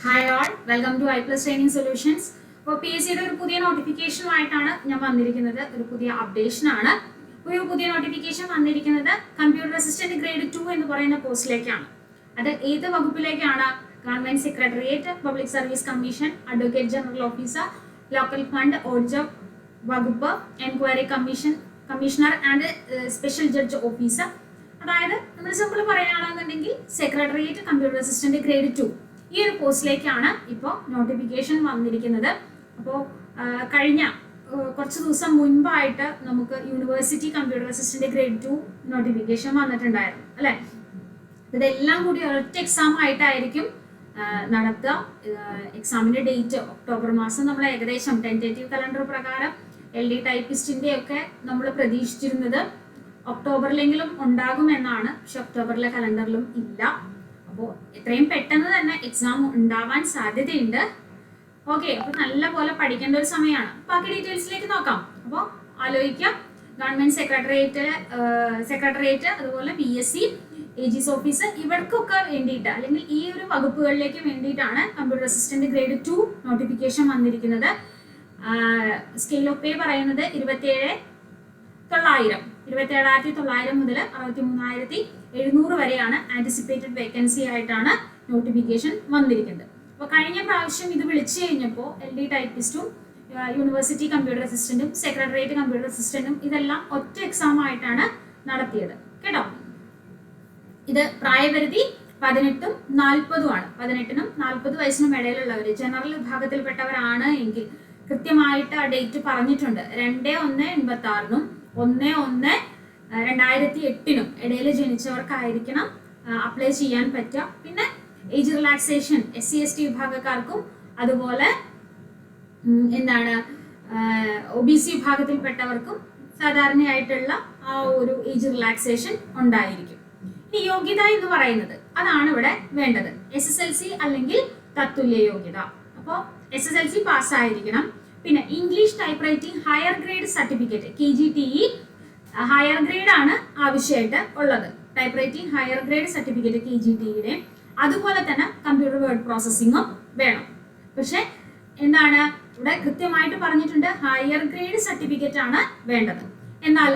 Hi all, welcome to iPlus training solutions. അപ്പോൾ P S സിയുടെ ഒരു പുതിയ നോട്ടിഫിക്കേഷനുമായിട്ടാണ് ഞാൻ വന്നിരിക്കുന്നത്. ഒരു പുതിയ അപ്ഡേഷനാണ്. ഒരു പുതിയ നോട്ടിഫിക്കേഷൻ വന്നിരിക്കുന്നത് കമ്പ്യൂട്ടർ അസിസ്റ്റന്റ് ഗ്രേഡ് 2 എന്ന് പറയുന്ന പോസ്റ്റിലേക്കാണ്. അത് ഏത് വകുപ്പിലേക്കാണ്? Government secretariat, public service commission, advocate general officer, local fund auditor വകുപ്പ്, enquiry commissioner and special judge officer. അതായത് നമ്മൾ സിമ്പിൾ പറയുകയാണെന്നുണ്ടെങ്കിൽ സെക്രട്ടേറിയറ്റ് കമ്പ്യൂട്ടർ അസിസ്റ്റന്റ് ഗ്രേഡ് 2 ഈ ഒരു പോസ്റ്റിലേക്കാണ് ഇപ്പോൾ നോട്ടിഫിക്കേഷൻ വന്നിരിക്കുന്നത്. അപ്പോൾ കഴിഞ്ഞ കുറച്ച് ദിവസം മുൻപായിട്ട് നമുക്ക് university computer assistant grade 2 notification വന്നിട്ടുണ്ടായിരുന്നു അല്ലേ. ഇതെല്ലാം കൂടി ഒരൊറ്റ എക്സാം ആയിട്ടായിരിക്കും നടത്തുക. എക്സാമിന്റെ ഡേറ്റ് ഒക്ടോബർ മാസം നമ്മൾ ഏകദേശം ടെൻറ്റേറ്റീവ് കലണ്ടർ പ്രകാരം LD ടൈപ്പിസ്റ്റിന്റെ ഒക്കെ നമ്മൾ പ്രതീക്ഷിച്ചിരുന്നത് ഒക്ടോബറിലെങ്കിലും ഉണ്ടാകുമെന്നാണ്. പക്ഷെ ഒക്ടോബറിലെ കലണ്ടറിലും ഇല്ല. അപ്പോൾ എത്രയും പെട്ടെന്ന് തന്നെ എക്സാം ഉണ്ടാവാൻ സാധ്യതയുണ്ട്. ഓക്കെ, അപ്പോൾ നല്ല പോലെ പഠിക്കേണ്ട ഒരു സമയമാണ്. ബാക്കി ഡീറ്റെയിൽസിലേക്ക് നോക്കാം. അപ്പോൾ ആലോചിക്കാം. ഗവൺമെന്റ് സെക്രട്ടേറിയറ്റ് അതുപോലെ PSC, AGS ഓഫീസ് ഇവർക്കൊക്കെ വേണ്ടിയിട്ട് അല്ലെങ്കിൽ ഈ ഒരു വകുപ്പുകളിലേക്ക് വേണ്ടിയിട്ടാണ് കമ്പ്യൂട്ടർ അസിസ്റ്റന്റ് ഗ്രേഡ് 2 നോട്ടിഫിക്കേഷൻ വന്നിരിക്കുന്നത്. സ്കെയിൽ ഓഫ് പേ പറയുന്നത് 27,900 മുതൽ 63,700 വരെയാണ്. ആന്റിസിപ്പേറ്റഡ് വേക്കൻസി ആയിട്ടാണ് നോട്ടിഫിക്കേഷൻ വന്നിരിക്കുന്നത്. അപ്പോൾ കഴിഞ്ഞ പ്രാവശ്യം ഇത് വിളിച്ചു കഴിഞ്ഞപ്പോൾ LD ടൈപ്പിസ്റ്റും യൂണിവേഴ്സിറ്റി കമ്പ്യൂട്ടർ അസിസ്റ്റന്റും സെക്രട്ടേറിയറ്റ് കമ്പ്യൂട്ടർ അസിസ്റ്റന്റും ഇതെല്ലാം ഒറ്റ എക്സാം ആയിട്ടാണ് നടത്തിയത് കേട്ടോ. ഇത് പ്രായപരിധി 18ഉം 40ഉം ആണ്. 18നും 40 വയസ്സിനും ഇടയിലുള്ളവർ ജനറൽ വിഭാഗത്തിൽപ്പെട്ടവരാണ് എങ്കിൽ കൃത്യമായിട്ട് ആ ഡേറ്റ് പറഞ്ഞിട്ടുണ്ട്. 2/1/86നും 1/1/2008 ഇടയിൽ ജനിച്ചവർക്കായിരിക്കണം അപ്ലൈ ചെയ്യാൻ പറ്റുക. പിന്നെ ഏജ് റിലാക്സേഷൻ SC/ST വിഭാഗക്കാർക്കും അതുപോലെ OBC വിഭാഗത്തിൽപ്പെട്ടവർക്കും സാധാരണയായിട്ടുള്ള ആ ഒരു ഏജ് റിലാക്സേഷൻ ഉണ്ടായിരിക്കും. ഇനി യോഗ്യത എന്ന് പറയുന്നത് അതാണ് ഇവിടെ വേണ്ടത്. SSLC അല്ലെങ്കിൽ തത്തുല്യ യോഗ്യത. അപ്പോൾ SSLC പാസ്സായിരിക്കണം. പിന്നെ English type writing higher grade certificate KGTE higher grade ആണ് ആവശ്യമായിട്ട് ഉള്ളത്. Type writing higher grade certificate KGTEയുടെ അതുപോലെ തന്നെ കമ്പ്യൂട്ടർ വേർഡ് പ്രോസസ്സിങ്ങും വേണം. പക്ഷെ ഇവിടെ കൃത്യമായിട്ട് പറഞ്ഞിട്ടുണ്ട് ഹയർ ഗ്രേഡ് സർട്ടിഫിക്കറ്റ് ആണ് വേണ്ടത്. എന്നാൽ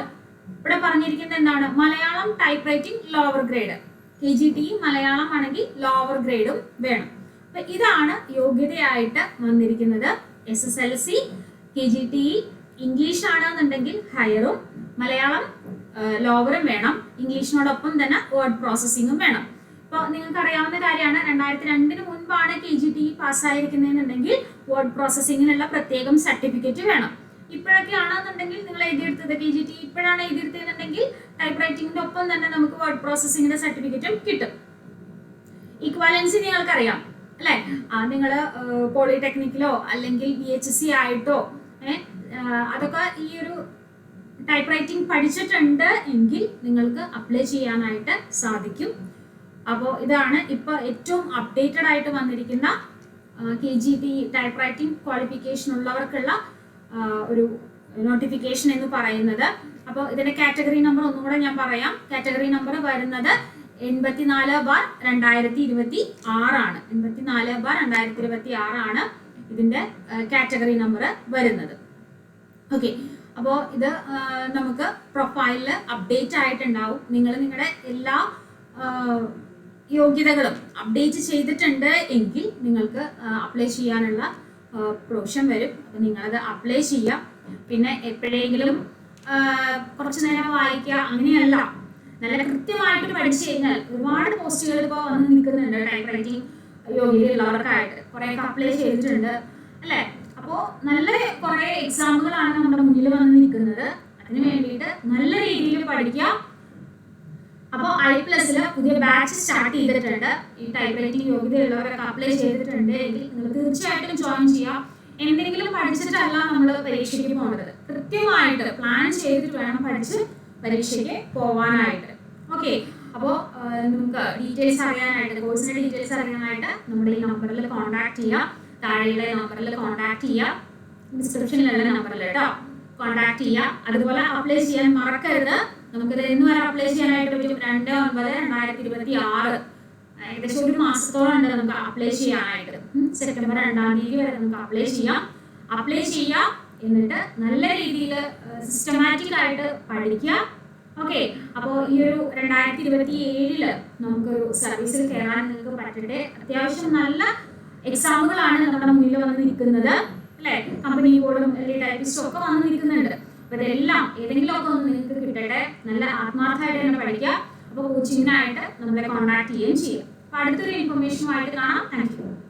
ഇവിടെ പറഞ്ഞിരിക്കുന്നത് Malayalam type writing lower grade. KGTE Malayalam ആണെങ്കിൽ ലോവർ ഗ്രേഡും വേണം. അപ്പൊ ഇതാണ് യോഗ്യതയായിട്ട് വന്നിരിക്കുന്നത്. SSLC KGTE ഇംഗ്ലീഷ് ആണെന്നുണ്ടെങ്കിൽ ഹയറും മലയാളം ലോവറും വേണം. ഇംഗ്ലീഷിനോടൊപ്പം തന്നെ വേർഡ് പ്രോസസ്സിങ്ങും വേണം. അപ്പോൾ നിങ്ങൾക്ക് അറിയാവുന്ന കാര്യമാണ്, 2002 മുൻപാണ് KGTE പാസ്സായിരിക്കുന്നതെന്നുണ്ടെങ്കിൽ വേർഡ് പ്രോസസ്സിങ്ങിനുള്ള പ്രത്യേകം സർട്ടിഫിക്കറ്റ് വേണം. ഇപ്പോഴൊക്കെ ആണെന്നുണ്ടെങ്കിൽ നിങ്ങൾ എഴുതിയെടുത്തത് KGTE ഇപ്പോഴാണ് എഴുതിയെടുത്തതെന്നുണ്ടെങ്കിൽ ടൈപ്പ് റൈറ്റിംഗിന്റെ ഒപ്പം തന്നെ നമുക്ക് വേർഡ് പ്രോസസ്സിങ്ങിന്റെ സർട്ടിഫിക്കറ്റും കിട്ടും. ഇക്വാലൻസി നിങ്ങൾക്കറിയാം അല്ലെ. നിങ്ങൾ പോളിടെക്നിക്കിലോ അല്ലെങ്കിൽ BHC ആയിട്ടോ അതൊക്കെ ഈ ഒരു ടൈപ്പ് റൈറ്റിംഗ് പഠിച്ചിട്ടുണ്ട് എങ്കിൽ നിങ്ങൾക്ക് അപ്ലൈ ചെയ്യാനായിട്ട് സാധിക്കും. അപ്പോൾ ഇതാണ് ഇപ്പോൾ ഏറ്റവും അപ്ഡേറ്റഡ് ആയിട്ട് വന്നിരിക്കുന്ന KGTE ടൈപ്പ് റൈറ്റിംഗ് ക്വാളിഫിക്കേഷൻ ഉള്ളവർക്കുള്ള ഒരു നോട്ടിഫിക്കേഷൻ എന്ന് പറയുന്നത്. അപ്പോൾ ഇതിന്റെ കാറ്റഗറി നമ്പർ ഒന്നുകൂടെ ഞാൻ പറയാം. കാറ്റഗറി നമ്പർ വരുന്നത് 84/2026 ആണ്. 84/2026 ആണ് ഇതിന്റെ കാറ്റഗറി നമ്പർ വരുന്നത്. ഓക്കെ, അപ്പോൾ ഇത് നമുക്ക് പ്രൊഫൈലിൽ അപ്ഡേറ്റ് ആയിട്ടുണ്ടാവും. നിങ്ങൾ നിങ്ങളുടെ എല്ലാ യോഗ്യതകളും അപ്ഡേറ്റ് ചെയ്തിട്ടുണ്ട് എങ്കിൽ നിങ്ങൾക്ക് അപ്ലൈ ചെയ്യാനുള്ള പ്രൊവിഷൻ വരും. അപ്പം നിങ്ങളത് അപ്ലൈ ചെയ്യാം. പിന്നെ എപ്പോഴെങ്കിലും കുറച്ച് നേരം വായിക്കുക അങ്ങനെയല്ല, നല്ല കൃത്യമായിട്ട് പഠിച്ചു കഴിഞ്ഞാൽ ഒരുപാട് പോസ്റ്റുകൾ ഇപ്പോൾ വന്ന് നിൽക്കുന്നുണ്ട്. ടൈപ്പ് റൈറ്റിംഗ് യോഗ്യതയുള്ളവർക്കായിട്ട് കുറേയൊക്കെ അപ്ലൈ ചെയ്തിട്ടുണ്ട് അല്ലേ. അപ്പോൾ നല്ല കുറേ എക്സാമുകളാണ് നമ്മുടെ മുന്നിൽ വന്ന് നിൽക്കുന്നത്. അതിന് വേണ്ടിയിട്ട് നല്ല രീതിയിൽ പഠിക്കുക. അപ്പോൾ I+ൽ പുതിയ ബാച്ച് സ്റ്റാർട്ട് ചെയ്തിട്ടുണ്ട്. ഈ ടൈപ്പ് റൈറ്റിംഗ് യോഗ്യതയുള്ളവരൊക്കെ അപ്ലൈ ചെയ്തിട്ടുണ്ട് എങ്കിൽ നിങ്ങൾ തീർച്ചയായിട്ടും ജോയിൻ ചെയ്യാം. എന്തെങ്കിലും പഠിച്ചിട്ടല്ല നമ്മൾ പരീക്ഷയ്ക്ക് പോകേണ്ടത്. കൃത്യമായിട്ട് പ്ലാൻ ചെയ്തിട്ട് വേണം പഠിച്ച് പരീക്ഷയ്ക്ക് പോവാനായിട്ട്. ഓക്കെ, അപ്പോൾ നമുക്ക് ഡീറ്റെയിൽസ് അറിയാനായിട്ട്, കോഴ്സിന്റെ ഡീറ്റെയിൽസ് അറിയാനായിട്ട് നമ്മുടെ ഈ നമ്പറിൽ കോൺടാക്ട് ചെയ്യാം. താഴെയുള്ള നമ്പറിൽ കോൺടാക്ട് ചെയ്യാം. ഡിസ്ക്രിപ്ഷനിലുള്ള നമ്പറിൽ കേട്ടോ കോൺടാക്ട് ചെയ്യാം. അതുപോലെ അപ്ലൈ ചെയ്യാൻ മറക്കരുത്. നമുക്കിത് എന്ന് വരെ അപ്ലൈ ചെയ്യാനായിട്ട് പറ്റും? 2/9/2026 ഏകദേശം ഒരു മാസത്തോളം ഉണ്ട് നമുക്ക് അപ്ലൈ ചെയ്യാനായിട്ട്. സെപ്റ്റംബർ 2-ാം തീയതി വരെ നമുക്ക് അപ്ലൈ ചെയ്യാം. എന്നിട്ട് നല്ല രീതിയിൽ സിസ്റ്റമാറ്റിക് ആയിട്ട് പഠിക്കുക. ഓക്കെ, അപ്പോൾ ഈ ഒരു 2027 നമുക്കൊരു സർവീസിൽ കയറാൻ നിങ്ങൾക്ക് പറ്റട്ടെ. അത്യാവശ്യം നല്ല എക്സാമുകളാണ് നമ്മുടെ മുന്നിൽ വന്ന് നിൽക്കുന്നത് അല്ലെ. കമ്പനി ബോർഡും ടൈപ്പിസ്റ്റും ഒക്കെ വന്ന് നിൽക്കുന്നുണ്ട്. അപ്പൊ ഇതെല്ലാം ഏതെങ്കിലും ഒക്കെ ഒന്ന് നിങ്ങൾക്ക് കിട്ടട്ടെ. നല്ല ആത്മാർത്ഥമായിട്ട് തന്നെ പഠിക്കുക. അപ്പോൾ കോച്ചിങ്ങിനായിട്ട് നമ്മളെ കോൺടാക്ട് ചെയ്യുകയും ചെയ്യാം. അപ്പൊ അടുത്തൊരു ഇൻഫർമേഷനുമായിട്ട് കാണാം. Thank you.